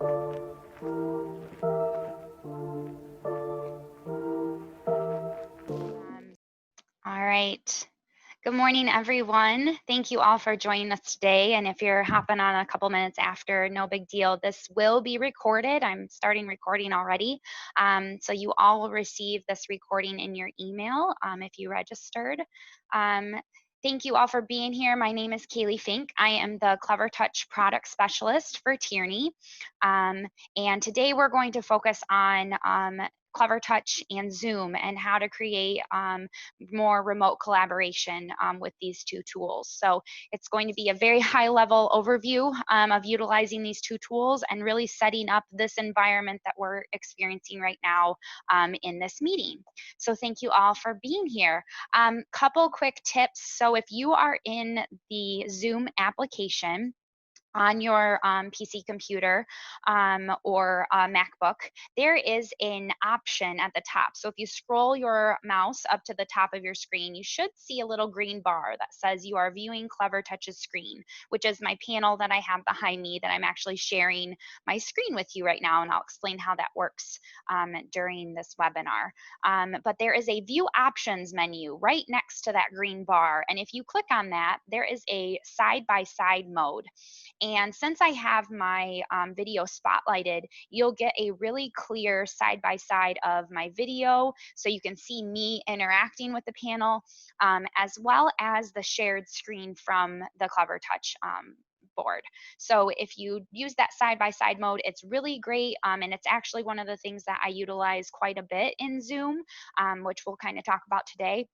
All right. Good morning, everyone. Thank you all for joining us today. And if you're hopping on a couple minutes after, no big deal. This will be recorded. I'm starting recording already. So you all will receive this recording in your email if you registered. Thank you all for being here. My name is Kaylee Fink. I am the CLEVERTOUCH product specialist for Tierney. And today we're going to focus on CLEVERTOUCH and Zoom and how to create more remote collaboration with these two tools. So it's going to be a very high level overview of utilizing these two tools and really setting up this environment that we're experiencing right now in this meeting. So thank you all for being here. Couple quick tips. So if you are in the Zoom application, on your PC computer or MacBook, there is an option at the top. So if you scroll your mouse up to the top of your screen, you should see a little green bar that says you are viewing CLEVERTOUCH's screen, which is my panel that I have behind me that I'm actually sharing my screen with you right now, and I'll explain how that works during this webinar. But there is a View Options menu right next to that green bar, and if you click on that, there is a side-by-side mode. And since I have my video spotlighted, you'll get a really clear side-by-side of my video, so you can see me interacting with the panel, as well as the shared screen from the CLEVERTOUCH board. So if you use that side-by-side mode, it's really great, and it's actually one of the things that I utilize quite a bit in Zoom, which we'll kind of talk about today.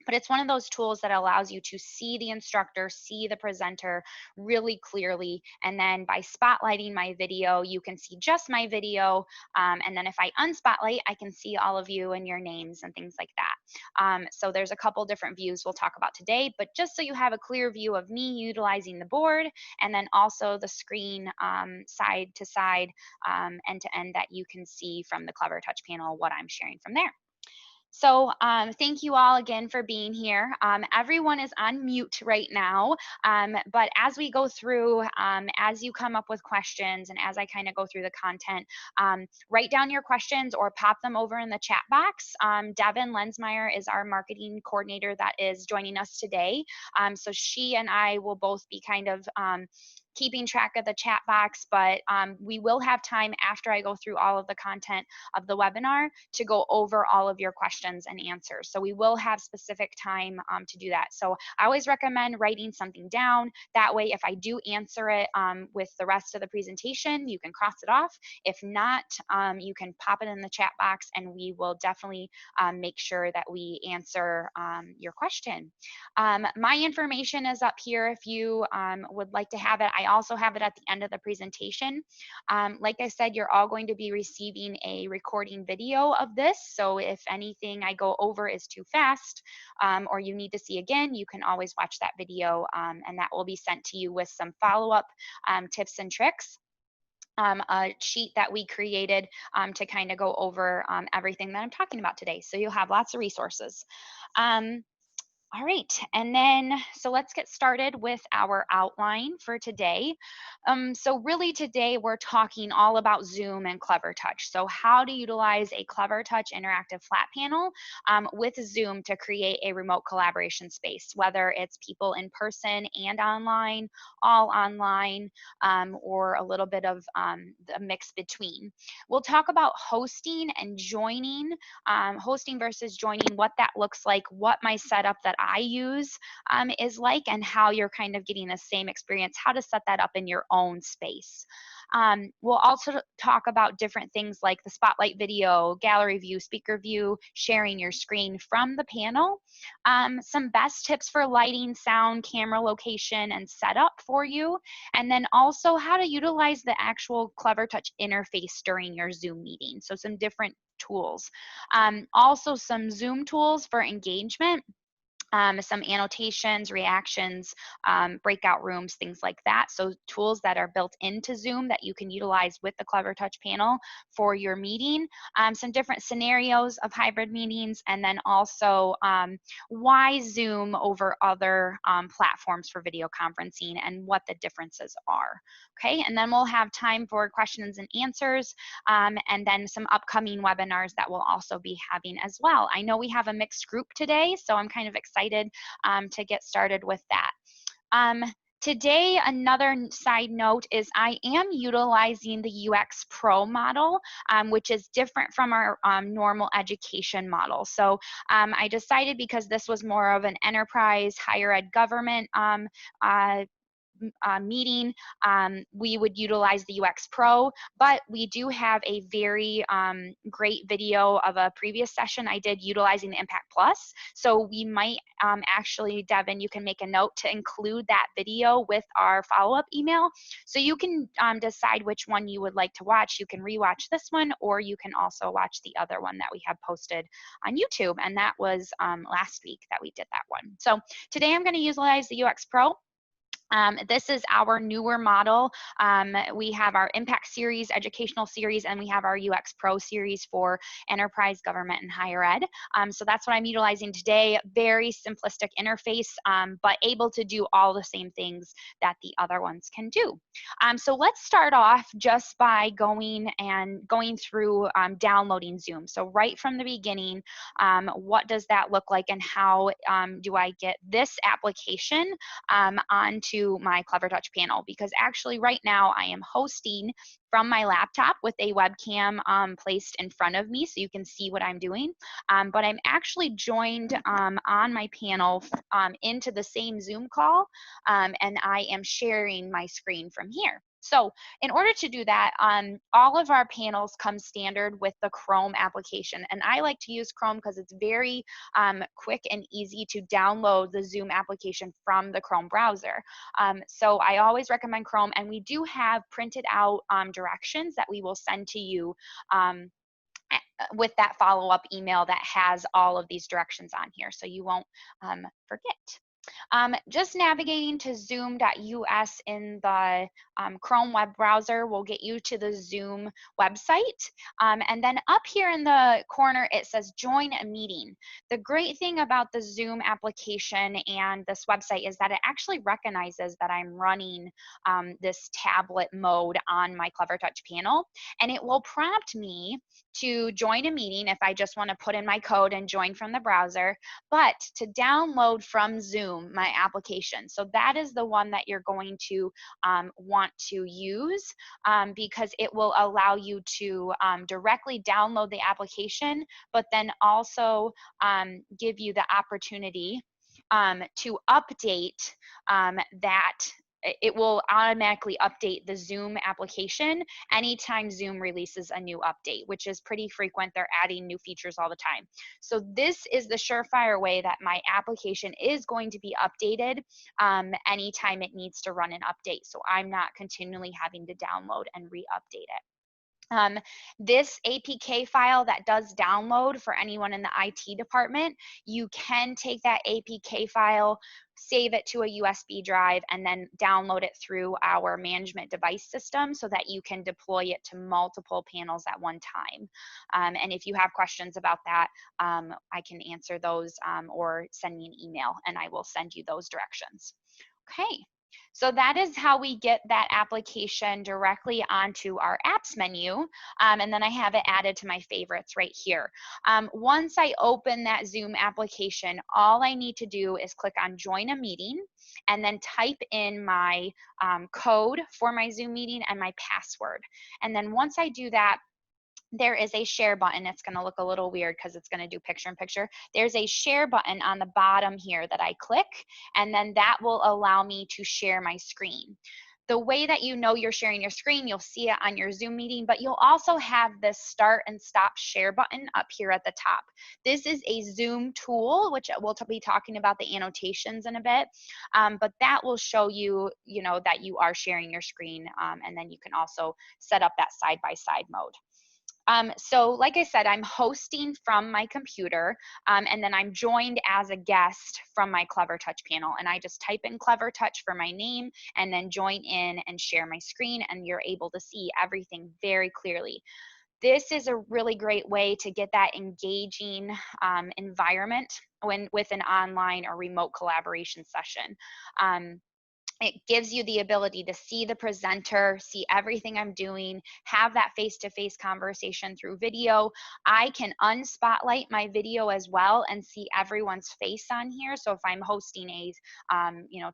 But it's one of those tools that allows you to see the instructor, see the presenter really clearly. And then by spotlighting my video, you can see just my video. And then if I unspotlight, I can see all of you and your names and things like that. So there's a couple different views we'll talk about today, but just so you have a clear view of me utilizing the board, and then also the screen side to side, end to end, that you can see from the CLEVERTOUCH panel what I'm sharing from there. So thank you all again for being here. Everyone is on mute right now, but as we go through, as you come up with questions and as I kind of go through the content, write down your questions or pop them over in the chat box. Devin Lensmeyer is our marketing coordinator that is joining us today. So she and I will both be kind of keeping track of the chat box, but we will have time after I go through all of the content of the webinar to go over all of your questions and answers. So we will have specific time to do that. So I always recommend writing something down. That way, if I do answer it with the rest of the presentation, you can cross it off. If not, you can pop it in the chat box and we will definitely make sure that we answer your question. My information is up here if you would like to have it. I also have it at the end of the presentation. Like I said, you're all going to be receiving a recording video of this. So if anything I go over is too fast or you need to see again, you can always watch that video and that will be sent to you with some follow-up tips and tricks. A sheet that we created to kind of go over everything that I'm talking about today. So you'll have lots of resources. All right, and then, so let's get started with our outline for today. So really today we're talking all about Zoom and CLEVERTOUCH. So how to utilize a CLEVERTOUCH interactive flat panel with Zoom to create a remote collaboration space, whether it's people in person and online, all online, or a little bit of the mix between. We'll talk about hosting and joining, hosting versus joining, what that looks like, what my setup that I use is like, and how you're kind of getting the same experience, how to set that up in your own space. We'll also talk about different things like the spotlight video, gallery view, speaker view, sharing your screen from the panel, some best tips for lighting, sound, camera location, and setup for you, and then also how to utilize the actual CLEVERTOUCH interface during your Zoom meeting. So some different tools. Also some Zoom tools for engagement. some annotations, reactions, breakout rooms, things like that. So tools that are built into Zoom that you can utilize with the CleverTouch panel for your meeting, some different scenarios of hybrid meetings, and then also why Zoom over other platforms for video conferencing and what the differences are. Okay, and then we'll have time for questions and answers, and then some upcoming webinars that we'll also be having as well. I know we have a mixed group today, so I'm kind of excited to get started with that. Today, another side note is I am utilizing the UX Pro model, which is different from our normal education model. So I decided, because this was more of an enterprise, higher ed government meeting, we would utilize the UX Pro, but we do have a very great video of a previous session I did utilizing the Impact Plus. So we might actually, Devin, you can make a note to include that video with our follow-up email. So you can decide which one you would like to watch. You can rewatch this one, or you can also watch the other one that we have posted on YouTube. And that was last week that we did that one. So today I'm going to utilize the UX Pro. This is our newer model. We have our Impact series, educational series, and we have our UX Pro series for enterprise, government, and higher ed. So that's what I'm utilizing today. Very simplistic interface, but able to do all the same things that the other ones can do. So let's start off just by going through downloading Zoom. So right from the beginning, what does that look like, and how do I get this application onto my CleverTouch panel? Because actually right now I am hosting from my laptop with a webcam placed in front of me so you can see what I'm doing. But I'm actually joined on my panel into the same Zoom call, and I am sharing my screen from here. So in order to do that, all of our panels come standard with the Chrome application. And I like to use Chrome because it's very quick and easy to download the Zoom application from the Chrome browser. So I always recommend Chrome, and we do have printed out directions that we will send to you with that follow-up email that has all of these directions on here, so you won't forget. Just navigating to zoom.us in the Chrome web browser will get you to the Zoom website. And then up here in the corner, it says join a meeting. The great thing about the Zoom application and this website is that it actually recognizes that I'm running this tablet mode on my CleverTouch panel, and it will prompt me to join a meeting if I just want to put in my code and join from the browser, but to download from Zoom my application. So that is the one that you're going to want to use, because it will allow you to directly download the application, but then also give you the opportunity to update that. It will automatically update the Zoom application anytime Zoom releases a new update, which is pretty frequent. They're adding new features all the time. So this is the surefire way that my application is going to be updated anytime it needs to run an update. So I'm not continually having to download and re-update it. This APK file that does download for anyone in the IT department, you can take that APK file, save it to a USB drive, and then download it through our management device system so that you can deploy it to multiple panels at one time. And if you have questions about that, I can answer those or send me an email and I will send you those directions. Okay. So that is how we get that application directly onto our apps menu. And then I have it added to my favorites right here. Once I open that Zoom application, all I need to do is click on join a meeting and then type in my code for my Zoom meeting and my password. And then once I do that, there is a share button. It's going to look a little weird because it's going to do picture in picture. There's a share button on the bottom here that I click, and then that will allow me to share my screen. The way that you know you're sharing your screen, you'll see it on your Zoom meeting, but you'll also have this start and stop share button up here at the top. This is a Zoom tool, which we'll be talking about the annotations in a bit, but that will show you, that you are sharing your screen, and then you can also set up that side-by-side mode. So like I said, I'm hosting from my computer, and then I'm joined as a guest from my CLEVERTOUCH panel, and I just type in CLEVERTOUCH for my name and then join in and share my screen, and you're able to see everything very clearly. This is a really great way to get that engaging environment with an online or remote collaboration session. It gives you the ability to see the presenter, see everything I'm doing, have that face-to-face conversation through video. I can unspotlight my video as well and see everyone's face on here. So if I'm hosting a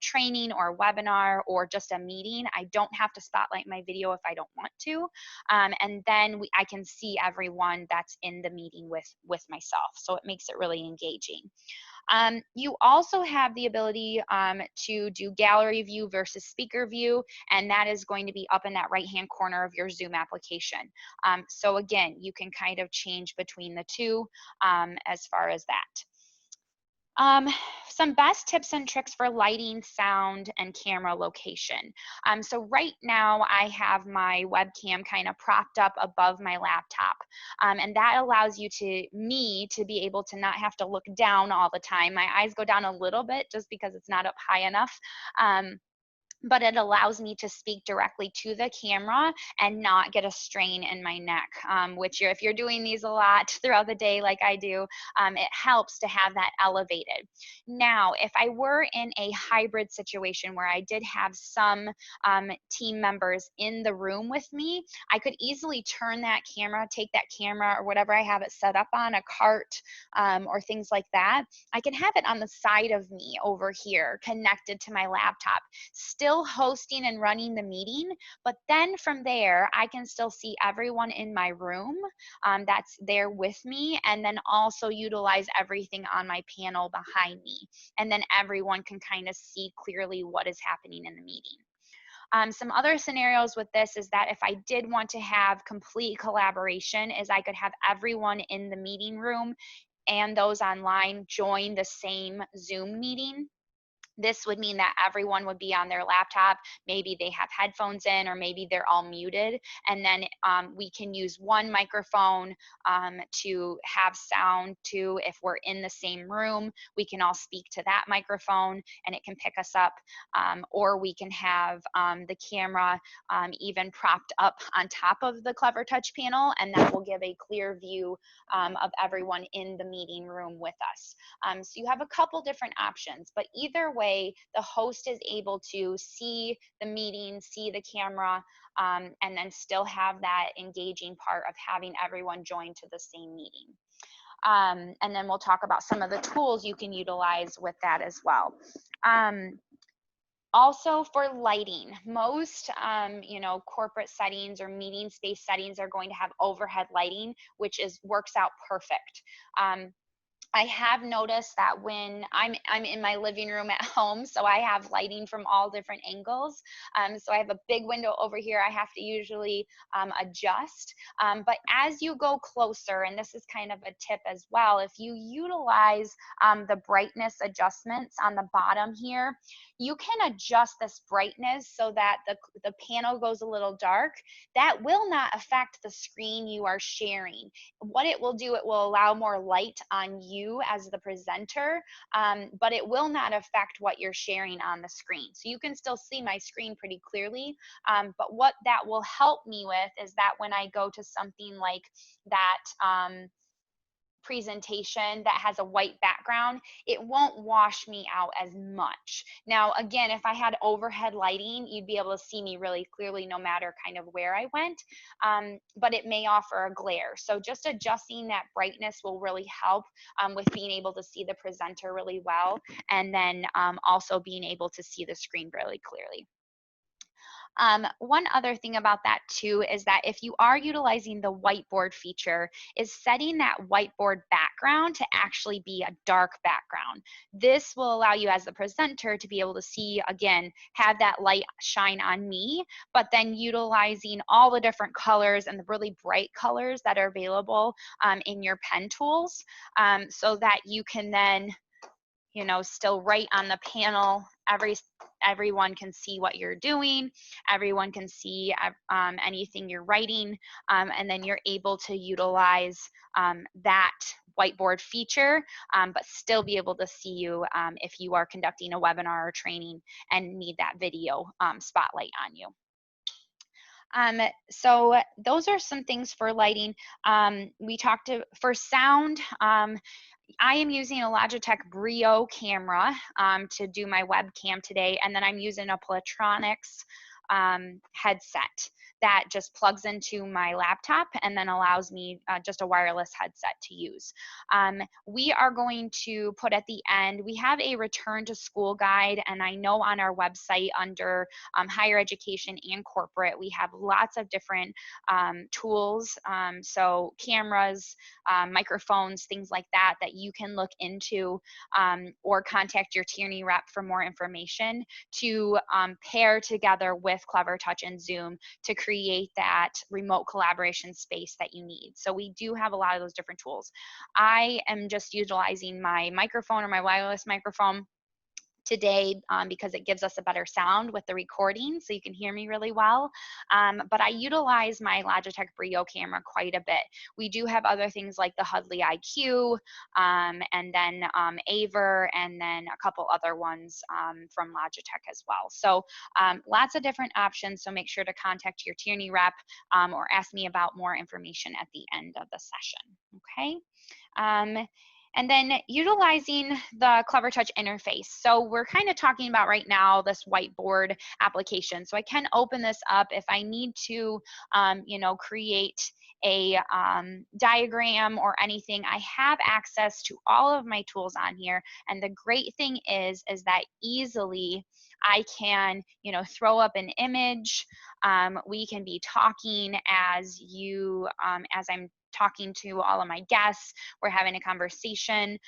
training or webinar or just a meeting, I don't have to spotlight my video if I don't want to. And then I can see everyone that's in the meeting with myself. So it makes it really engaging. You also have the ability to do gallery view versus speaker view, and that is going to be up in that right-hand corner of your Zoom application. So again, you can kind of change between the two as far as that. Some best tips and tricks for lighting, sound, and camera location. So right now I have my webcam kind of propped up above my laptop. And that allows me to be able to not have to look down all the time. My eyes go down a little bit just because it's not up high enough. But it allows me to speak directly to the camera and not get a strain in my neck, which if you're doing these a lot throughout the day like I do, it helps to have that elevated. Now, if I were in a hybrid situation where I did have some team members in the room with me, I could easily turn that camera, take that camera or whatever I have it set up on, a cart or things like that. I can have it on the side of me over here connected to my laptop, still hosting and running the meeting, but then from there, I can still see everyone in my room that's there with me, and then also utilize everything on my panel behind me. And then everyone can kind of see clearly what is happening in the meeting. Some other scenarios with this is that if I did want to have complete collaboration, is I could have everyone in the meeting room and those online join the same Zoom meeting. This would mean that everyone would be on their laptop. Maybe they have headphones in, or maybe they're all muted. And then we can use one microphone to have sound to, if we're in the same room, we can all speak to that microphone and it can pick us up. Or we can have the camera even propped up on top of the CLEVERTOUCH panel, and that will give a clear view of everyone in the meeting room with us. So you have a couple different options, but either way, the host is able to see the meeting, see the camera, and then still have that engaging part of having everyone join to the same meeting. And then we'll talk about some of the tools you can utilize with that as well. Also for lighting, most corporate settings or meeting space settings are going to have overhead lighting, which works out perfect. I have noticed that when I'm in my living room at home, so I have lighting from all different angles. So I have a big window over here I have to usually adjust. But as you go closer, and this is kind of a tip as well, if you utilize the brightness adjustments on the bottom here, you can adjust this brightness so that the panel goes a little dark. That will not affect the screen you are sharing. What it will do, it will allow more light on you as the presenter, but it will not affect what you're sharing on the screen. So you can still see my screen pretty clearly, but what that will help me with is that when I go to something like that presentation that has a white background, it won't wash me out as much. Now, again, if I had overhead lighting, you'd be able to see me really clearly no matter kind of where I went, but it may offer a glare. So just adjusting that brightness will really help with being able to see the presenter really well, and then also being able to see the screen really clearly. One other thing about that too is that if you are utilizing the whiteboard feature, is setting that whiteboard background to actually be a dark background. This will allow you as the presenter to be able to see, again, have that light shine on me, but then utilizing all the different colors and the really bright colors that are available in your pen tools, so that you can then still write on the panel everyone can see what you're doing, everyone can see anything you're writing, and then you're able to utilize that whiteboard feature, but still be able to see you if you are conducting a webinar or training and need that video spotlight on you. So those are some things for lighting. We talked for sound. I am using a Logitech Brio camera to do my webcam today, and then I'm using a Plantronics headset that just plugs into my laptop and then allows me just a wireless headset to use. We are going to put at the end, we have a return to school guide, and I know on our website under higher education and corporate, we have lots of different tools, so cameras, microphones, things like that, that you can look into or contact your Tierney rep for more information to pair together with CLEVERTOUCH and Zoom to create that remote collaboration space that you need. So we do have a lot of those different tools. I am just utilizing my microphone or my wireless microphone today because it gives us a better sound with the recording, so you can hear me really well. But I utilize my Logitech Brio camera quite a bit. We do have other things like the Hudley IQ, and then Aver, and then a couple other ones from Logitech as well. So lots of different options, so make sure to contact your Tierney rep or ask me about more information at the end of the session, okay? And then utilizing the CLEVERTOUCH interface. So we're kind of talking about right now this whiteboard application. So I can open this up if I need to, you know, create a diagram or anything. I have access to all of my tools on here. And the great thing is that easily I can, you know, throw up an image. We can be talking as I'm talking to all of my guests. We're having a conversation,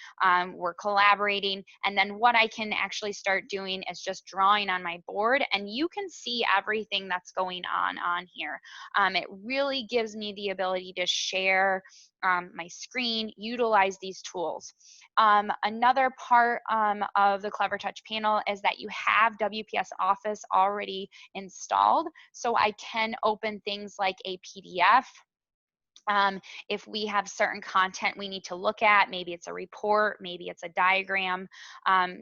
we're collaborating, and then what I can actually start doing is just drawing on my board, and you can see everything that's going on here. It really gives me the ability to share my screen, utilize these tools. Another part of the CLEVERTOUCH panel is that you have WPS Office already installed, so I can open things like a PDF. If we have certain content we need to look at, maybe it's a report, maybe it's a diagram,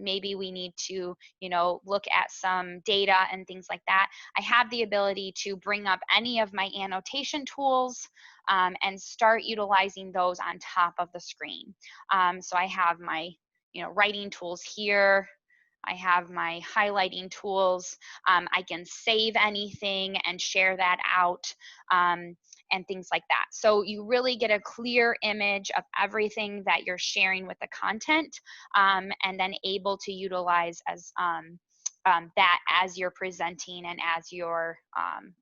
maybe we need to, you know, look at some data and things like that. I have the ability to bring up any of my annotation tools and start utilizing those on top of the screen. So I have my, you know, writing tools here. I have my highlighting tools. I can save anything and share that out. And things like that. So you really get a clear image of everything that you're sharing with the content, and then able to utilize as that as you're presenting and as you're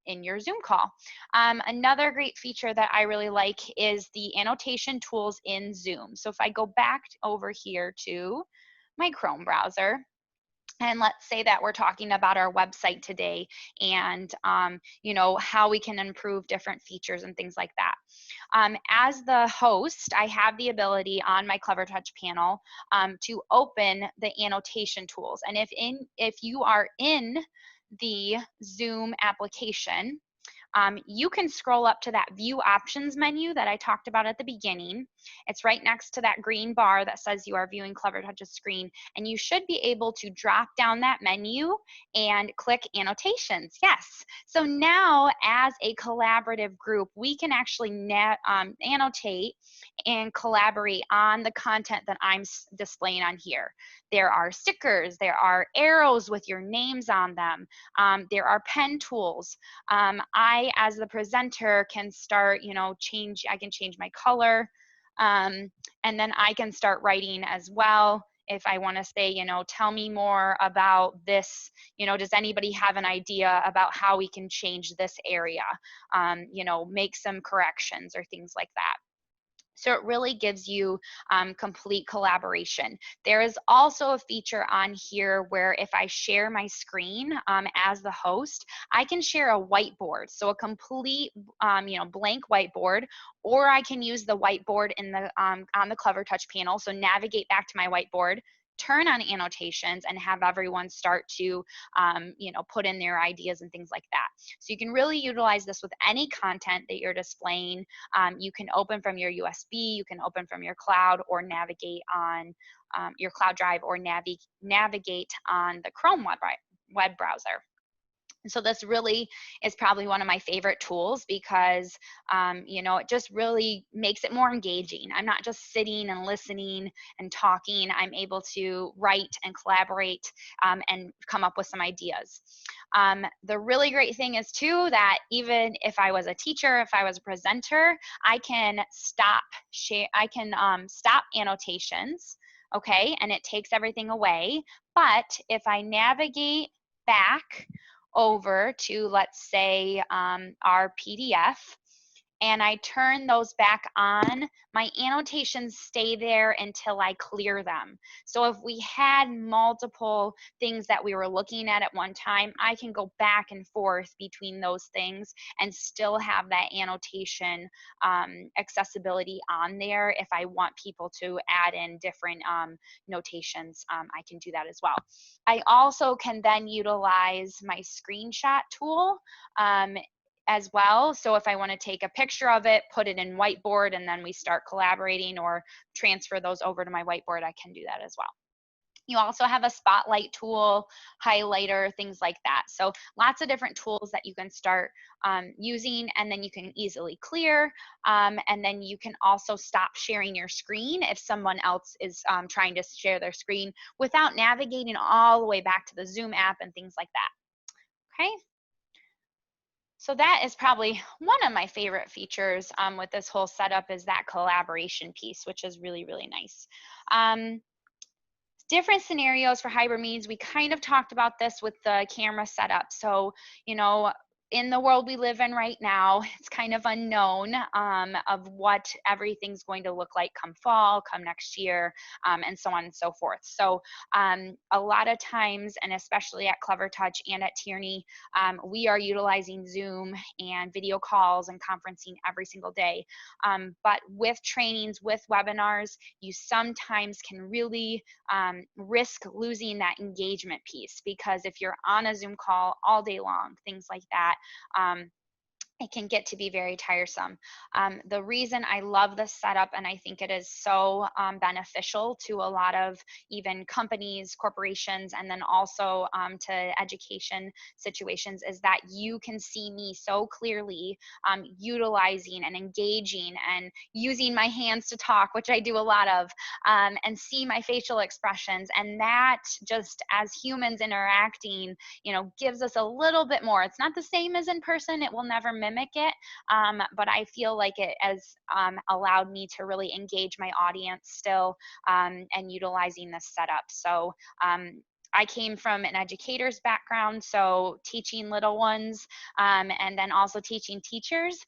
in your Zoom call. Another great feature that I really like is the annotation tools in Zoom. So if I go back over here to my Chrome browser, and let's say that we're talking about our website today and you know, how we can improve different features and things like that. As the host, I have the ability on my CLEVERTOUCH panel to open the annotation tools. And if you are in the Zoom application, you can scroll up to that view options menu that I talked about at the beginning. It's right next to that green bar that says you are viewing CLEVERTOUCH's screen, and you should be able to drop down that menu and click annotations. Yes, so now as a collaborative group, we can actually annotate and collaborate on the content that I'm displaying on here. There are stickers, there are arrows with your names on them, there are pen tools. I, as the presenter, can start, you know, I can change my color, and then I can start writing as well. If I want to say, you know, tell me more about this, you know, does anybody have an idea about how we can change this area? You know, make some corrections or things like that. So it really gives you complete collaboration. There is also a feature on here where if I share my screen as the host, I can share a whiteboard. So a complete, you know, blank whiteboard, or I can use the whiteboard in the on the CLEVERTOUCH panel. So navigate back to my whiteboard, turn on annotations and have everyone start to, you know, put in their ideas and things like that. So you can really utilize this with any content that you're displaying. You can open from your USB, you can open from your cloud, or navigate on your cloud drive, or navigate on the Chrome web browser. So this really is probably one of my favorite tools because, you know, it just really makes it more engaging. I'm not just sitting and listening and talking. I'm able to write and collaborate and come up with some ideas. The really great thing is too that even if I was a teacher, if I was a presenter, I can stop annotations, okay, and it takes everything away. But if I navigate back over to, let's say, our PDF, and I turn those back on, my annotations stay there until I clear them. So if we had multiple things that we were looking at one time, I can go back and forth between those things and still have that annotation accessibility on there. If I want people to add in different notations, I can do that as well. I also can then utilize my screenshot tool as well. So if I want to take a picture of it, put it in whiteboard, and then we start collaborating or transfer those over to my whiteboard, I can do that as well. You also have a spotlight tool, highlighter, things like that. So lots of different tools that you can start using, and then you can easily clear. And then you can also stop sharing your screen if someone else is trying to share their screen without navigating all the way back to the Zoom app and things like that. Okay. So that is probably one of my favorite features with this whole setup, is that collaboration piece, which is really, really nice. Different scenarios for hybrid meetings. We kind of talked about this with the camera setup. So, you know, in the world we live in right now, it's kind of unknown of what everything's going to look like come fall, come next year, and so on and so forth. So a lot of times, and especially at CLEVERTOUCH and at Tierney, we are utilizing Zoom and video calls and conferencing every single day. But with trainings, with webinars, you sometimes can really risk losing that engagement piece, because if you're on a Zoom call all day long, things like that, it can get to be very tiresome. The reason I love this setup, and I think it is so beneficial to a lot of even companies, corporations, and then also to education situations, is that you can see me so clearly utilizing and engaging and using my hands to talk, which I do a lot of, and see my facial expressions. And that, just as humans interacting, you know, gives us a little bit more. It's not the same as in person. It will never mimic it, but I feel like it has allowed me to really engage my audience still, and utilizing this setup. So I came from an educator's background, so teaching little ones, and then also teaching teachers.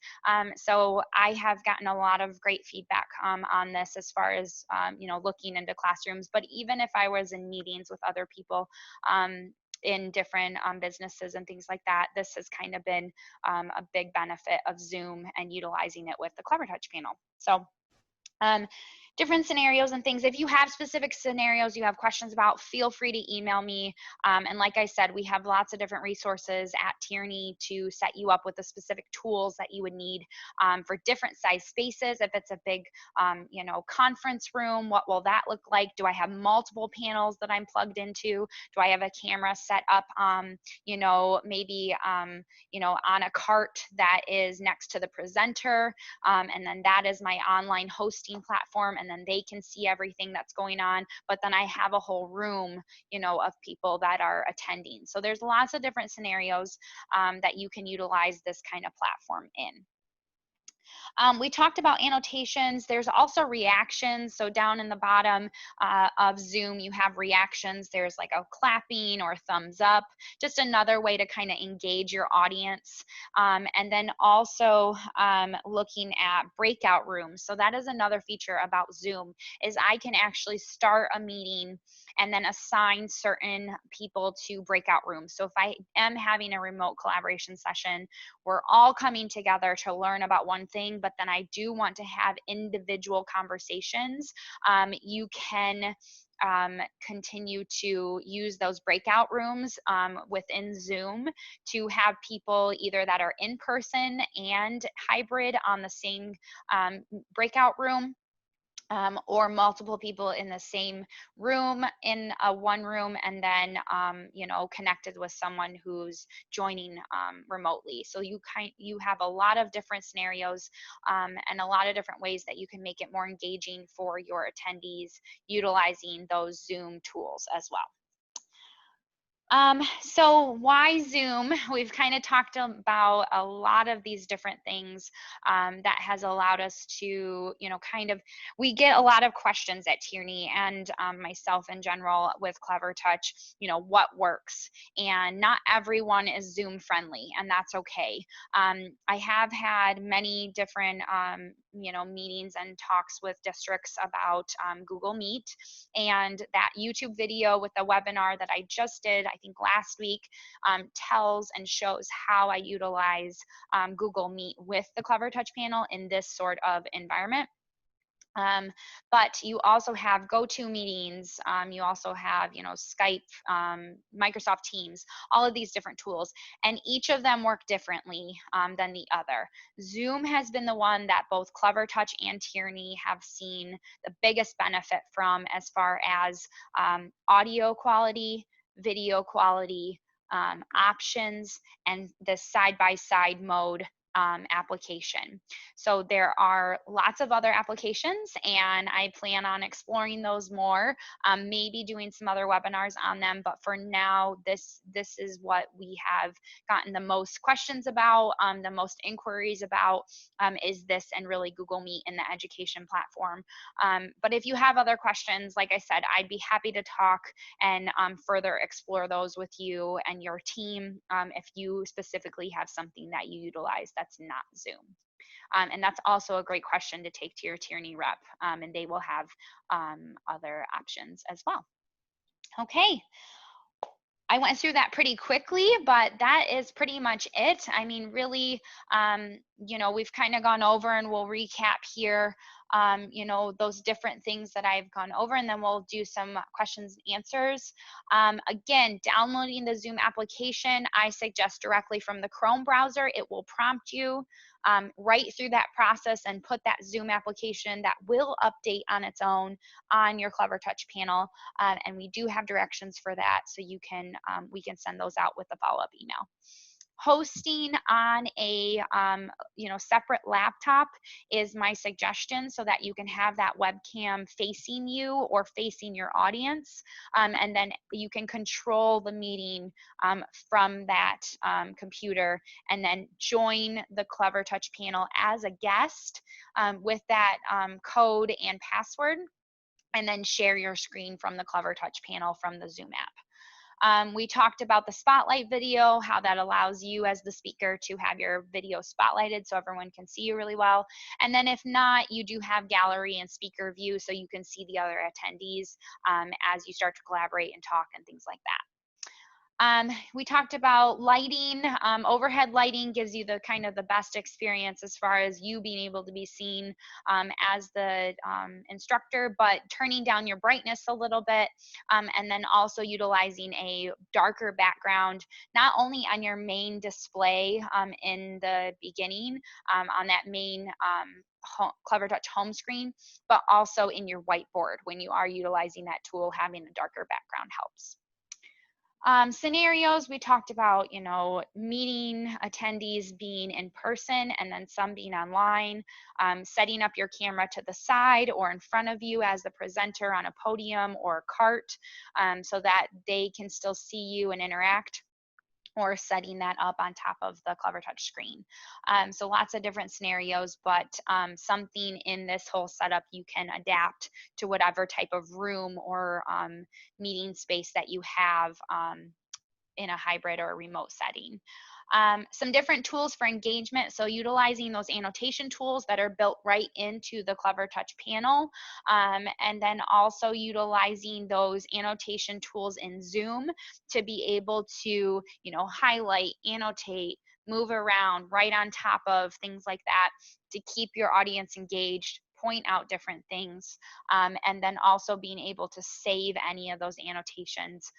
So I have gotten a lot of great feedback on this, as far as you know, looking into classrooms. But even if I was in meetings with other people in different businesses and things like that, this has kind of been a big benefit of Zoom and utilizing it with the CLEVERTOUCH panel. So different scenarios and things. If you have specific scenarios you have questions about, feel free to email me. And like I said, we have lots of different resources at Tierney to set you up with the specific tools that you would need for different size spaces. If it's a big, you know, conference room, what will that look like? Do I have multiple panels that I'm plugged into? Do I have a camera set up, you know, maybe, you know, on a cart that is next to the presenter? And then that is my online hosting platform, and then they can see everything that's going on. But then I have a whole room, you know, of people that are attending. So there's lots of different scenarios that you can utilize this kind of platform in. We talked about annotations. There's also reactions. So down in the bottom of Zoom, you have reactions. There's like a clapping or thumbs up, just another way to kind of engage your audience. And then also looking at breakout rooms. So that is another feature about Zoom, is I can actually start a meeting and then assign certain people to breakout rooms. So if I am having a remote collaboration session, we're all coming together to learn about one thing, but then I do want to have individual conversations, you can continue to use those breakout rooms within Zoom to have people either that are in person and hybrid on the same breakout room, or multiple people in the same room in one room, and then connected with someone who's joining remotely. So you have a lot of different scenarios and a lot of different ways that you can make it more engaging for your attendees utilizing those Zoom tools as well. So why Zoom? We've kind of talked about a lot of these different things that has allowed us to, we get a lot of questions at Tierney and myself in general with CLEVERTOUCH, what works? And not everyone is Zoom friendly, and that's okay. I have had many different, meetings and talks with districts about Google Meet, and that YouTube video with the webinar that I just did, I think last week, tells and shows how I utilize Google Meet with the CLEVERTOUCH panel in this sort of environment. But you also have GoToMeetings, you also have, Skype, Microsoft Teams, all of these different tools, and each of them work differently than the other. Zoom has been the one that both CLEVERTOUCH and Tierney have seen the biggest benefit from as far as audio quality, video quality, options, and the side-by-side mode application. So there are lots of other applications, and I plan on exploring those more, maybe doing some other webinars on them, but for now, this is what we have gotten the most questions about, the most inquiries about, is this and really Google Meet in the education platform. But if you have other questions, like I said, I'd be happy to talk and further explore those with you and your team if you specifically have something that you utilize that's not Zoom. And that's also a great question to take to your Tierney rep, and they will have other options as well. Okay. I went through that pretty quickly, but that is pretty much it. I mean, really, we've kind of gone over, and we'll recap here, those different things that I've gone over, and then we'll do some questions and answers. Again, downloading the Zoom application, I suggest directly from the Chrome browser. It will prompt you right through that process and put that Zoom application that will update on its own on your CLEVERTOUCH panel. And we do have directions for that, so you can we can send those out with a follow-up email. Hosting on a separate laptop is my suggestion, so that you can have that webcam facing you or facing your audience, and then you can control the meeting from that computer, and then join the CLEVERTOUCH panel as a guest with that code and password, and then share your screen from the CLEVERTOUCH panel from the Zoom app. We talked about the spotlight video, how that allows you as the speaker to have your video spotlighted so everyone can see you really well. And then if not, you do have gallery and speaker view, so you can see the other attendees as you start to collaborate and talk and things like that. We talked about lighting. Overhead lighting gives you the kind of the best experience as far as you being able to be seen as the instructor, but turning down your brightness a little bit, and then also utilizing a darker background, not only on your main display in the beginning, on that main CLEVERTOUCH home screen, but also in your whiteboard when you are utilizing that tool. Having a darker background helps. Scenarios, we talked about, meeting attendees being in person and then some being online, setting up your camera to the side or in front of you as the presenter on a podium or a cart, so that they can still see you and interact, or setting that up on top of the CLEVERTOUCH screen. So lots of different scenarios, but something in this whole setup you can adapt to whatever type of room or meeting space that you have in a hybrid or a remote setting. Some different tools for engagement, so utilizing those annotation tools that are built right into the CLEVERTOUCH panel, and then also utilizing those annotation tools in Zoom to be able to, highlight, annotate, move around right on top of things like that to keep your audience engaged, point out different things, and then also being able to save any of those annotations.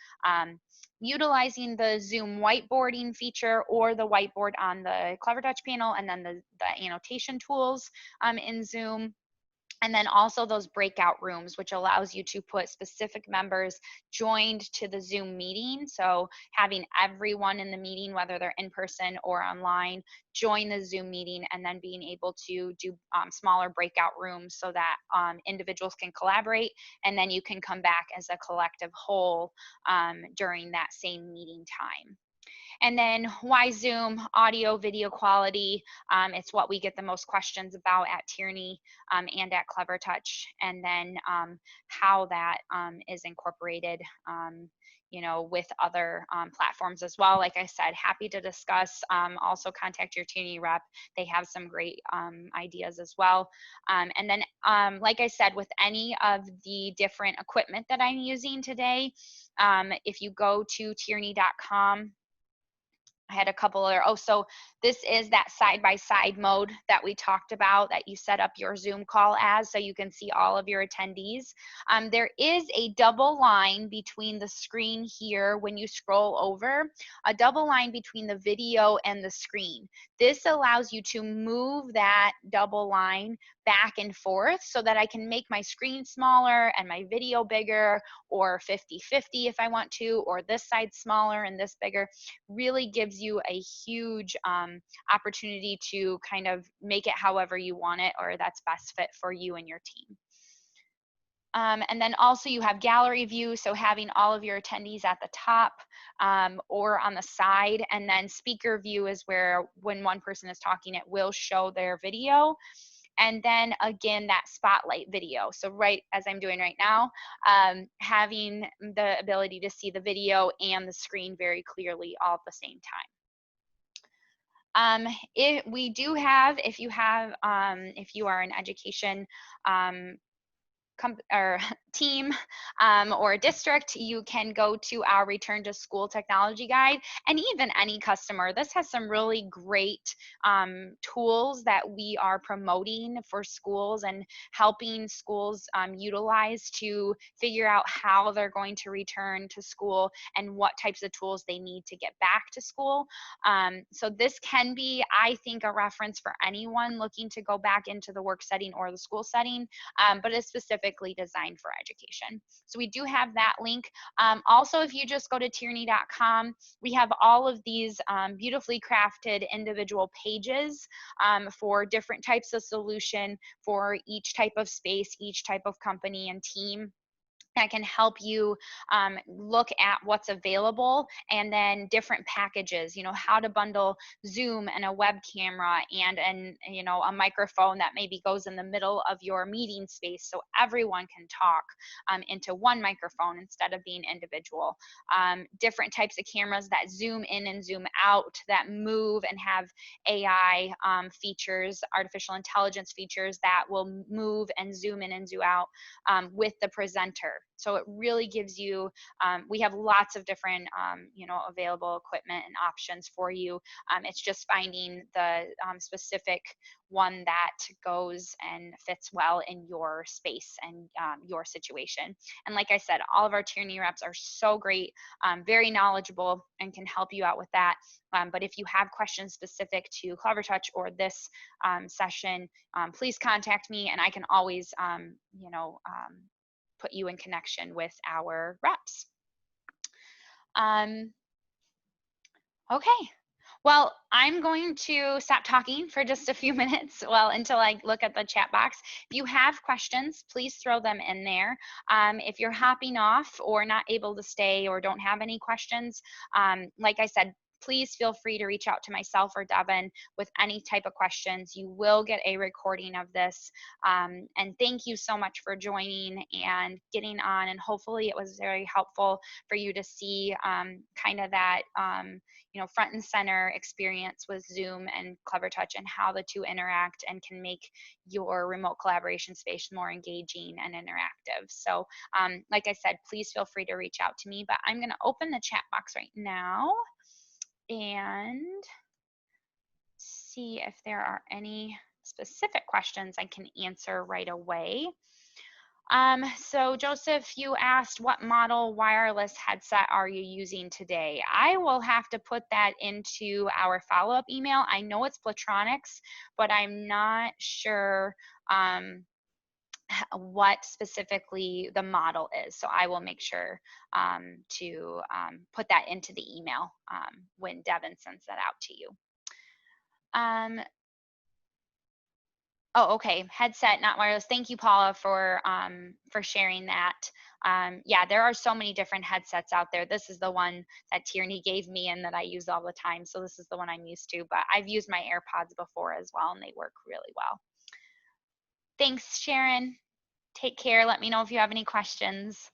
Utilizing the Zoom whiteboarding feature or the whiteboard on the CleverTouch panel, and then the annotation tools in Zoom. And then also those breakout rooms, which allows you to put specific members joined to the Zoom meeting. So having everyone in the meeting, whether they're in person or online, join the Zoom meeting, and then being able to do smaller breakout rooms so that individuals can collaborate, and then you can come back as a collective whole during that same meeting time. And then why Zoom? Audio, video quality. It's what we get the most questions about at Tierney and at CleverTouch. And then how that is incorporated, you know, with other platforms as well. Like I said, happy to discuss. Also contact your Tierney rep. They have some great ideas as well. And then, like I said, with any of the different equipment that I'm using today, if you go to tierney.com, I had a couple other, oh, so this is that side-by-side mode that we talked about that you set up your Zoom call as, so you can see all of your attendees. There is a double line between the screen here when you scroll over, a double line between the video and the screen. This allows you to move that double line back and forth so that I can make my screen smaller and my video bigger, or 50-50 if I want to, or this side smaller and this bigger. Really gives you a huge opportunity to kind of make it however you want it, or that's best fit for you and your team. And then also you have gallery view, so having all of your attendees at the top or on the side, and then speaker view is where when one person is talking, it will show their video. And then again, that spotlight video. So right as I'm doing right now, having the ability to see the video and the screen very clearly all at the same time. We do have, if you are an education or team or district, you can go to our Return to School Technology Guide, and even any customer. This has some really great tools that we are promoting for schools and helping schools utilize to figure out how they're going to return to school and what types of tools they need to get back to school. So this can be, I think, a reference for anyone looking to go back into the work setting or the school setting, but it's specifically designed for education. So we do have that link. Also, if you just go to tierney.com, we have all of these beautifully crafted individual pages for different types of solution for each type of space, each type of company and team, that can help you look at what's available, and then different packages, you know, how to bundle Zoom and a web camera and you know, a microphone that maybe goes in the middle of your meeting space so everyone can talk into one microphone instead of being individual. Different types of cameras that zoom in and zoom out, that move and have AI features, artificial intelligence features that will move and zoom in and zoom out with the presenter. So it really gives you, we have lots of different, you know, available equipment and options for you. It's just finding the specific one that goes and fits well in your space and your situation. And like I said, all of our Tierney reps are so great, very knowledgeable, and can help you out with that. But if you have questions specific to CleverTouch or this session, please contact me, and I can always, you know, put you in connection with our reps. Okay, well, I'm going to stop talking for just a few minutes, well, until I look at the chat box. If you have questions, please throw them in there. If you're hopping off or not able to stay or don't have any questions, like I said, please feel free to reach out to myself or Devin with any type of questions. You will get a recording of this. And thank you so much for joining and getting on. And hopefully it was very helpful for you to see kind of that, you know, front and center experience with Zoom and CleverTouch and how the two interact and can make your remote collaboration space more engaging and interactive. So like I said, please feel free to reach out to me, but I'm going to open the chat box right now and see if there are any specific questions, I can answer right away. So Joseph, you asked what model wireless headset are you using today? I will have to put that into our follow-up email. I know it's Platronics, but I'm not sure what specifically the model is. So I will make sure to put that into the email when Devin sends that out to you. Oh, okay. Headset, not wireless. Thank you, Paula, for sharing that. Yeah, there are so many different headsets out there. This is the one that Tierney gave me and that I use all the time. So this is the one I'm used to. But I've used my AirPods before as well, and they work really well. Thanks, Sharon. Take care. Let me know if you have any questions.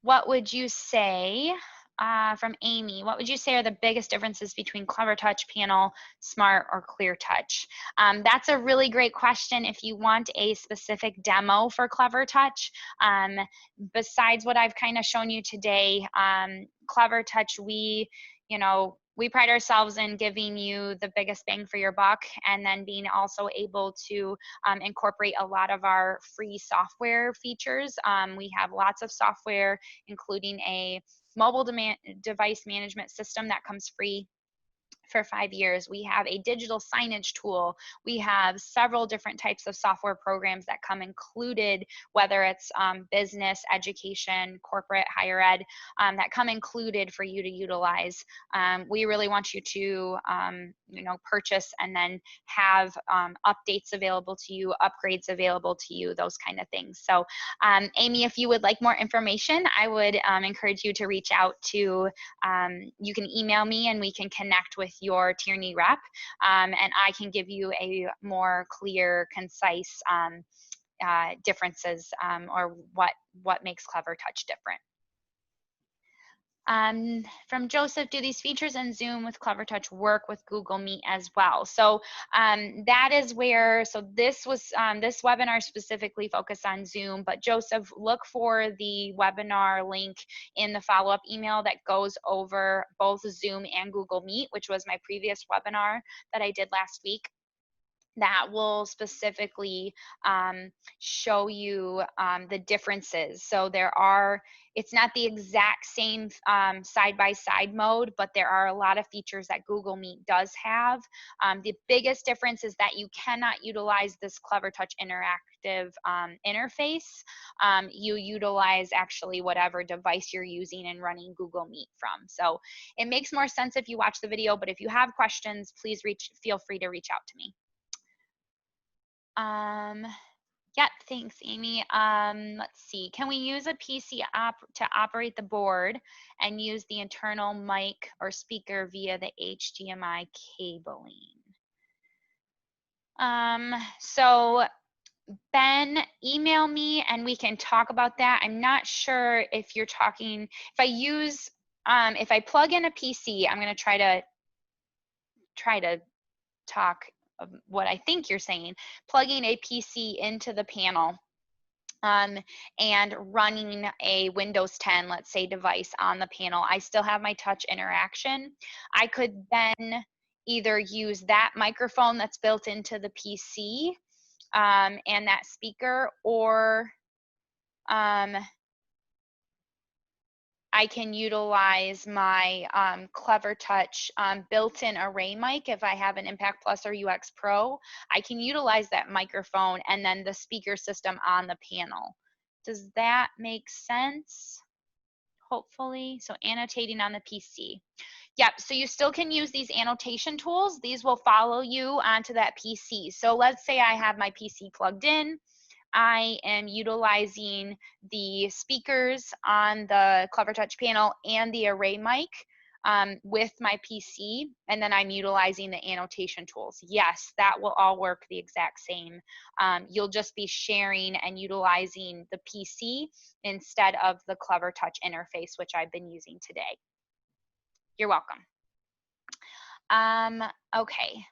What would you say, from Amy, what would you say are the biggest differences between CleverTouch Panel, Smart, or ClearTouch? That's a really great question. If you want a specific demo for CleverTouch, besides what I've kind of shown you today, CleverTouch, we pride ourselves in giving you the biggest bang for your buck, and then being also able to incorporate a lot of our free software features. We have lots of software, including a mobile device management system that comes free for 5 years. We have a digital signage tool. We have several different types of software programs that come included, whether it's business, education, corporate, higher ed, that come included for you to utilize. We really want you to purchase and then have updates available to you, upgrades available to you, those kind of things. So Amy, if you would like more information, I would encourage you to reach out to, you can email me and we can connect with your Tierney rep, and I can give you a more clear, concise differences, or what makes CleverTouch different. From Joseph, do these features in Zoom with CleverTouch work with Google Meet as well? So that is where, so this webinar specifically focused on Zoom, but Joseph, look for the webinar link in the follow-up email that goes over both Zoom and Google Meet, which was my previous webinar that I did last week. That will specifically show you the differences. So it's not the exact same side-by-side mode, but there are a lot of features that Google Meet does have. The biggest difference is that you cannot utilize this CleverTouch interactive interface. You utilize actually whatever device you're using and running Google Meet from. So it makes more sense if you watch the video, but if you have questions, please feel free to reach out to me. Yeah, thanks, Amy. Let's see. Can we use a PC to operate the board and use the internal mic or speaker via the HDMI cabling? So Ben, email me and we can talk about that. I'm not sure if you're talking, if I plug in a PC, I'm going to try to talk of what I think you're saying, plugging a PC into the panel and running a Windows 10, let's say, device on the panel. I still have my touch interaction. I could then either use that microphone that's built into the PC and that speaker, or I can utilize my CleverTouch built-in array mic. If I have an Impact Plus or UX Pro, I can utilize that microphone and then the speaker system on the panel. Does that make sense? Hopefully. So annotating on the PC. Yep, so you still can use these annotation tools. These will follow you onto that PC. So let's say I have my PC plugged in. I am utilizing the speakers on the CleverTouch panel and the array mic with my PC, and then I'm utilizing the annotation tools. Yes, that will all work the exact same. You'll just be sharing and utilizing the PC instead of the CleverTouch interface, which I've been using today. You're welcome. Okay.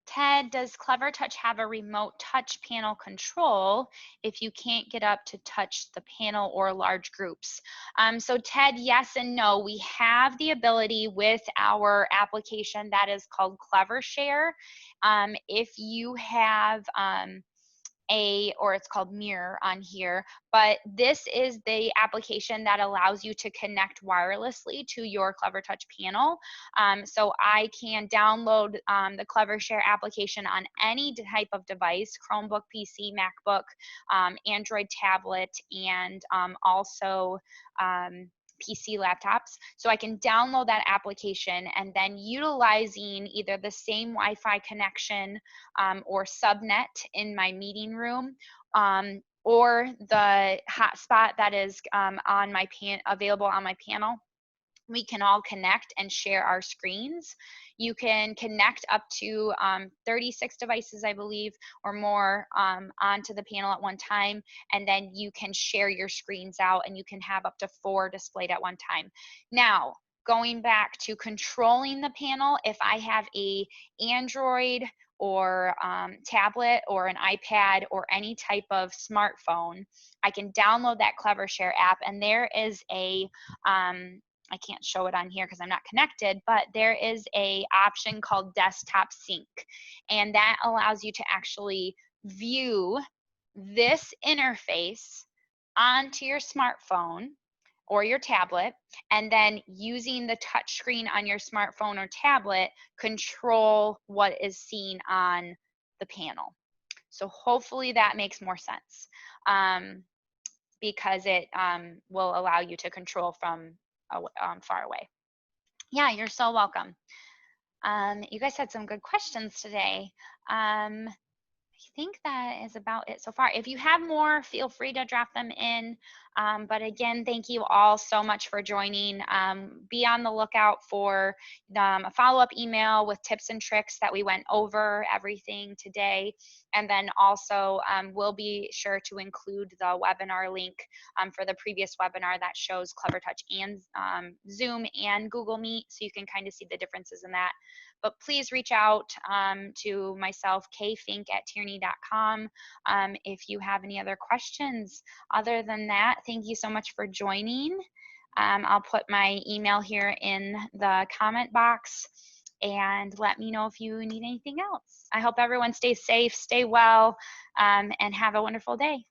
Ted, does CleverTouch have a remote touch panel control if you can't get up to touch the panel or large groups? So Ted, yes and no. We have the ability with our application that is called CleverShare. If you have or it's called Mirror on here, but this is the application that allows you to connect wirelessly to your CleverTouch panel. So I can download the CleverShare application on any type of device, Chromebook, PC, MacBook, Android tablet, and also PC laptops. So I can download that application, and then utilizing either the same Wi-Fi connection or subnet in my meeting room, or the hotspot that is available on my panel, we can all connect and share our screens. You can connect up to 36 devices, I believe, or more onto the panel at one time, and then you can share your screens out, and you can have up to 4 displayed at one time. Now, going back to controlling the panel, if I have a Android or tablet or an iPad or any type of smartphone, I can download that CleverShare app, and there is a I can't show it on here because I'm not connected, but there is a option called desktop sync, and that allows you to actually view this interface onto your smartphone or your tablet, and then using the touch screen on your smartphone or tablet, control what is seen on the panel. So hopefully that makes more sense, because it will allow you to control from far away. Yeah, you're so welcome. You guys had some good questions today. I think that is about it so far. If you have more, feel free to drop them in. But again, thank you all so much for joining. Be on the lookout for a follow-up email with tips and tricks that we went over everything today. And then also we'll be sure to include the webinar link for the previous webinar that shows CleverTouch and Zoom and Google Meet, so you can kind of see the differences in that. But please reach out to myself, kfink@tierney.com, if you have any other questions. Other than that, thank you so much for joining. I'll put my email here in the comment box, and let me know if you need anything else. I hope everyone stays safe, stay well, and have a wonderful day.